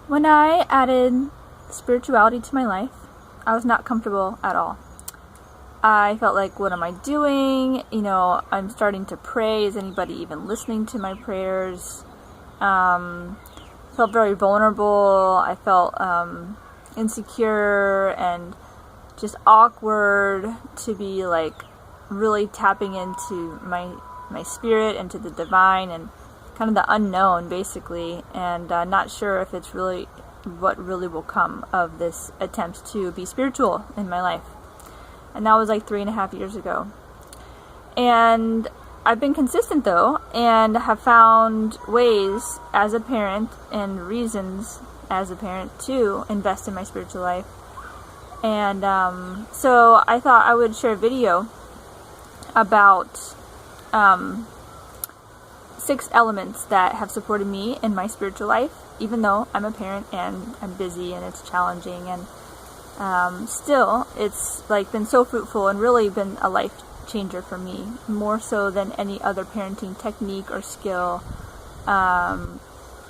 When I added spirituality to my life, I was not comfortable at all. I felt like, what am I doing? I'm starting to pray. Is anybody even listening to my prayers? Felt very vulnerable. I felt insecure and just awkward to be like really tapping into my spirit, into the divine, and kind of the unknown, basically, and not sure if it's really what really will come of this attempt to be spiritual in my life. And that was like 3.5 years ago. And I've been consistent though, and have found ways as a parent and reasons as a parent to invest in my spiritual life. And so I thought I would share a video about 6 elements that have supported me in my spiritual life, even though I'm a parent and I'm busy and it's challenging, and still it's like been so fruitful and really been a life changer for me, more so than any other parenting technique or skill.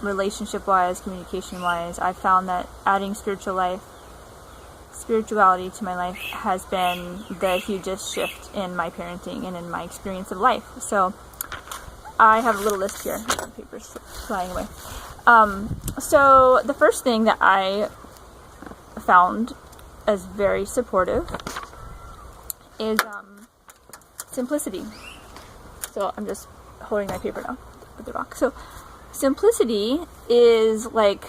Relationship wise, communication wise, I found that adding spirituality to my life has been the hugest shift in my parenting and in my experience of life. So I have a little list here. The paper's flying away. So the first thing that I found as very supportive is simplicity. So I'm just holding my paper now with the rock. So simplicity is like,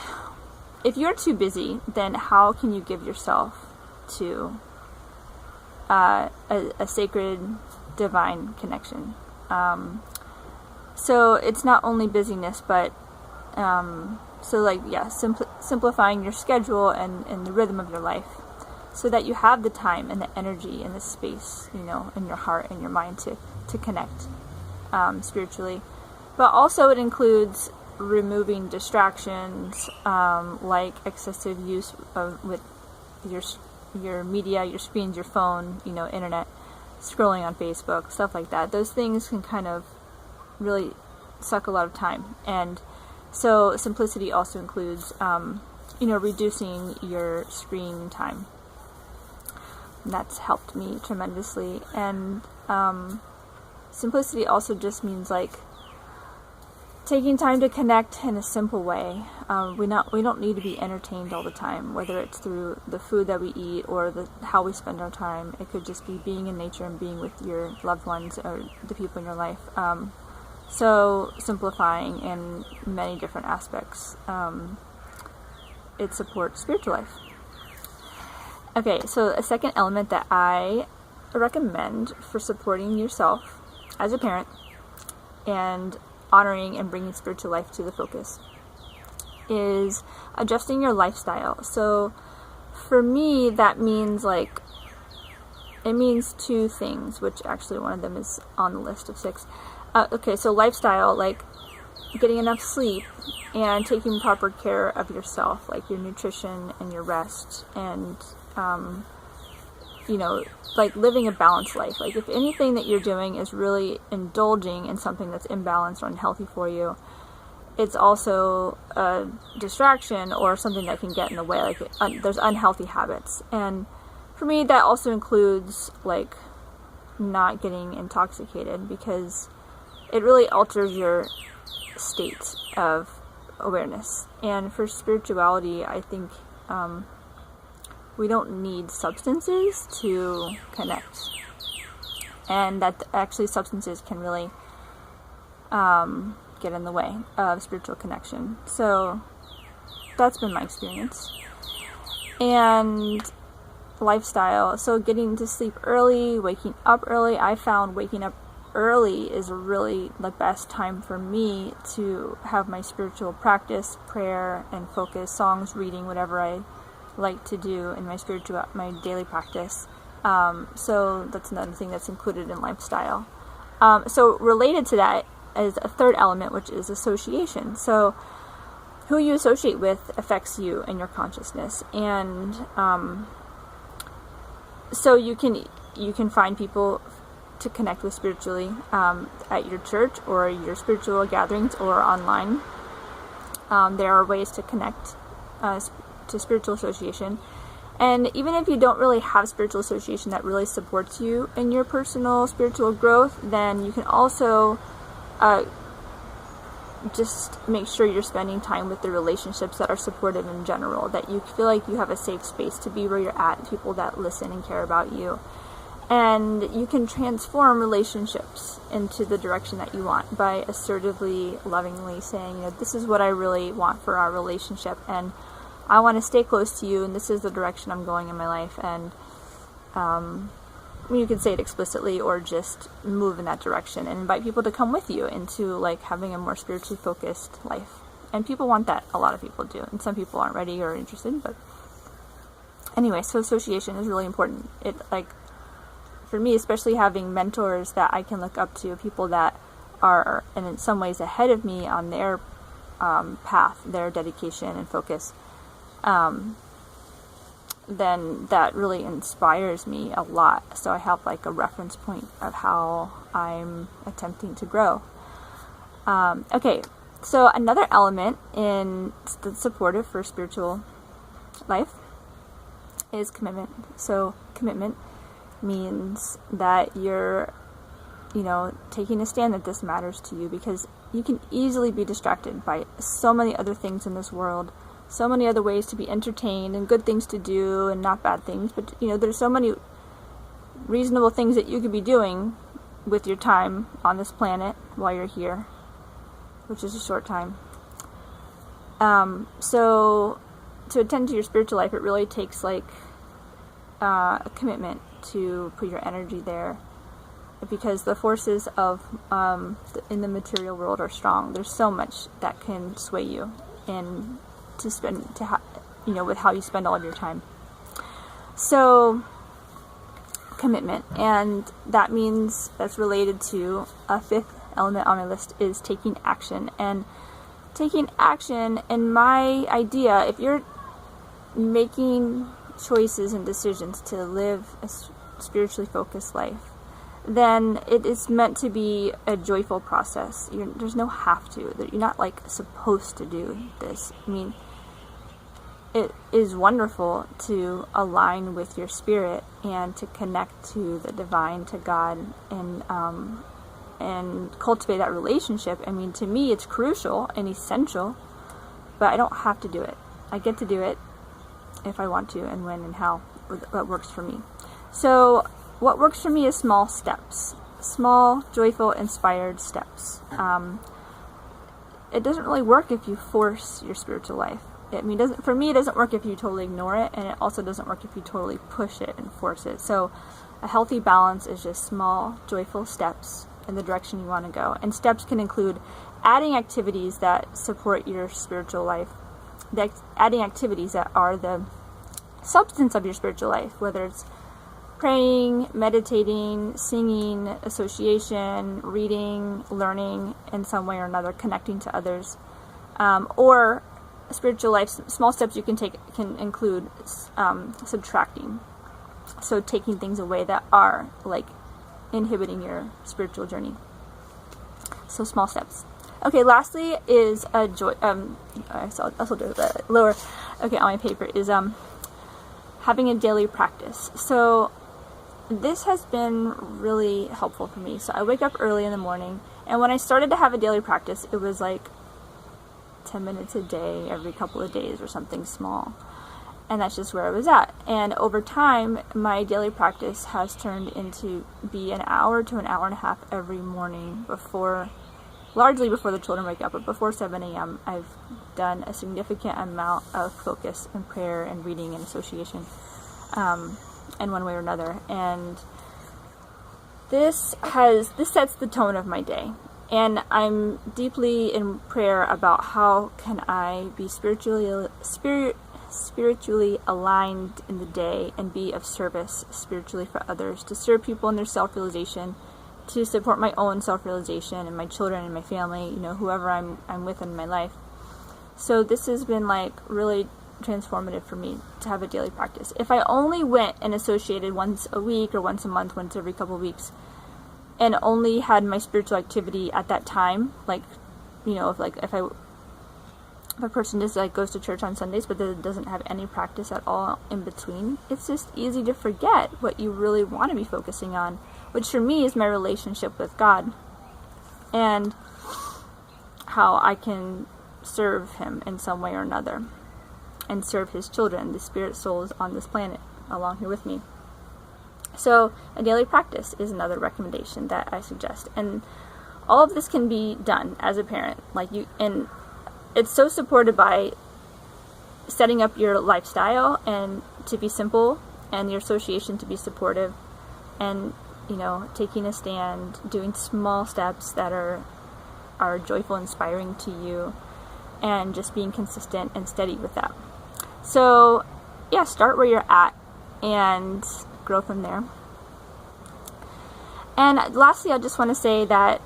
if you're too busy, then how can you give yourself to a sacred, divine connection? So it's not only busyness, but simplifying your schedule and the rhythm of your life, so that you have the time and the energy and the space, in your heart and your mind to connect spiritually. But also it includes removing distractions, like excessive use with your media, your screens, your phone, internet, scrolling on Facebook, stuff like that. Those things can kind of really suck a lot of time. And so simplicity also includes reducing your screen time. And that's helped me tremendously. And simplicity also just means like taking time to connect in a simple way. We don't need to be entertained all the time, whether it's through the food that we eat or how we spend our time. It could just be being in nature and being with your loved ones or the people in your life. So simplifying in many different aspects. It supports spiritual life. Okay, so a second element that I recommend for supporting yourself as a parent and honoring and bringing spiritual life to the focus is adjusting your lifestyle. So for me, that means it means 2 things, which actually one of them is on the list of 6. Okay, so lifestyle, like getting enough sleep and taking proper care of yourself, like your nutrition and your rest, and like living a balanced life. Like if anything that you're doing is really indulging in something that's imbalanced or unhealthy for you, it's also a distraction or something that can get in the way. Like there's unhealthy habits. And for me, that also includes like not getting intoxicated, because it really alters your state of awareness. And for spirituality, I think we don't need substances to connect, and that actually substances can really get in the way of spiritual connection. So that's been my experience. And lifestyle, so getting to sleep early, waking up early. I found waking up early is really the best time for me to have my spiritual practice, prayer and focus, songs, reading, whatever I like to do in my daily practice. So that's another thing that's included in lifestyle. So related to that is a third element, which is association. So who you associate with affects you and your consciousness. And so you can find people to connect with spiritually at your church or your spiritual gatherings or online. There are ways to connect to spiritual association. And even if you don't really have spiritual association that really supports you in your personal spiritual growth, then you can also just make sure you're spending time with the relationships that are supportive in general, that you feel like you have a safe space to be where you're at, people that listen and care about you. And you can transform relationships into the direction that you want by assertively, lovingly saying, this is what I really want for our relationship, and I want to stay close to you, and this is the direction I'm going in my life. And you can say it explicitly or just move in that direction and invite people to come with you into like having a more spiritually focused life. And people want that. A lot of people do. And some people aren't ready or interested. But anyway, so association is really important. It, like, for me, especially having mentors that I can look up to, people that are in some ways ahead of me on their path, their dedication and focus, then that really inspires me a lot. So I have like a reference point of how I'm attempting to grow. Okay, so another element in the supportive for spiritual life is commitment. So commitment means that you're, taking a stand that this matters to you, because you can easily be distracted by so many other things in this world. So many other ways to be entertained and good things to do and not bad things. But, there's so many reasonable things that you could be doing with your time on this planet while you're here, which is a short time. So to attend to your spiritual life, it really takes like a commitment to put your energy there, because the forces of in the material world are strong. There's so much that can sway you in with how you spend all of your time. So commitment, and that means that's related to a fifth element on my list is taking action. And taking action, in my idea, if you're making choices and decisions to live a spiritually focused life, then it is meant to be a joyful process. There's no have to. You're not like supposed to do this. I mean, it is wonderful to align with your spirit and to connect to the divine, to God, and cultivate that relationship. I mean, to me, it's crucial and essential, but I don't have to do it. I get to do it if I want to, and when and how, what works for me. So what works for me is small steps, small, joyful, inspired steps. It doesn't really work if you force your spiritual life. For me, it doesn't work if you totally ignore it, and it also doesn't work if you totally push it and force it. So a healthy balance is just small, joyful steps in the direction you want to go. And steps can include adding activities that support your spiritual life, adding activities that are the substance of your spiritual life, whether it's praying, meditating, singing, association, reading, learning in some way or another, connecting to others, or spiritual life. Small steps you can take can include subtracting, so taking things away that are like inhibiting your spiritual journey. So small steps. Okay, lastly is a joy. I also do the lower. Okay, on my paper is having a daily practice. So this has been really helpful for me. So I wake up early in the morning, and when I started to have a daily practice, it was like 10 minutes a day, every couple of days, or something small. And that's just where I was at. And over time, my daily practice has turned into be an hour to an hour and a half every morning largely before the children wake up, but before 7 a.m. I've done a significant amount of focus and prayer and reading and association in one way or another. And this sets the tone of my day. And I'm deeply in prayer about how can I be spiritually aligned in the day and be of service spiritually for others, to serve people in their self-realization, to support my own self-realization and my children and my family, whoever I'm with in my life. So this has been like really transformative for me to have a daily practice. If I only went and associated once a week or once a month, once every couple of weeks, and only had my spiritual activity at that time, if I if a person just like goes to church on Sundays but doesn't have any practice at all in between, it's just easy to forget what you really want to be focusing on, which for me is my relationship with God and how I can serve him in some way or another and serve his children, the spirit souls on this planet along here with me. So a daily practice is another recommendation that I suggest, and all of this can be done as a parent, and it's so supported by setting up your lifestyle and to be simple, and your association to be supportive, and taking a stand, doing small steps that are joyful, inspiring to you, and just being consistent and steady with that. So yeah, start where you're at and grow from there. And lastly, I just want to say that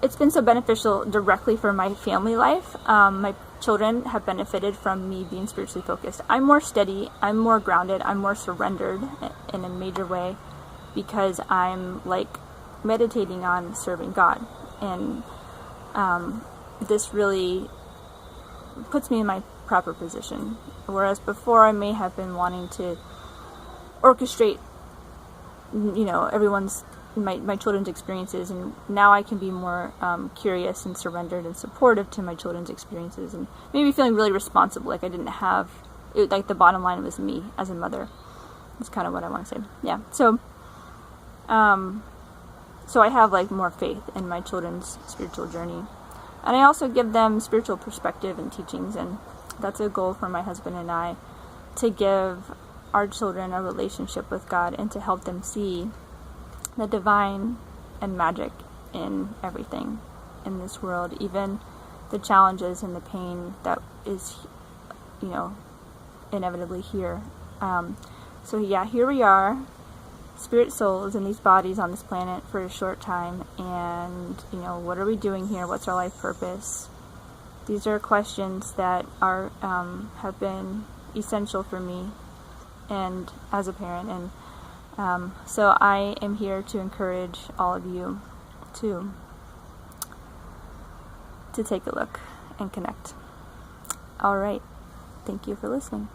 it's been so beneficial directly for my family life. My children have benefited from me being spiritually focused. I'm more steady, I'm more grounded, I'm more surrendered in a major way because I'm meditating on serving God, and this really puts me in my proper position. Whereas before I may have been wanting to orchestrate my children's experiences, and now I can be more curious and surrendered and supportive to my children's experiences, and maybe feeling really responsible, like I didn't have it, like the bottom line was me as a mother. That's kind of what I want to say. Yeah. So I have more faith in my children's spiritual journey, and I also give them spiritual perspective and teachings, and that's a goal for my husband and I, to give our children a relationship with God and to help them see the divine and magic in everything in this world, even the challenges and the pain that is, inevitably here. So yeah, here we are, spirit souls in these bodies on this planet for a short time, and what are we doing here? What's our life purpose? These are questions that are have been essential for me and as a parent, and so I am here to encourage all of you to take a look and connect. All right, thank you for listening.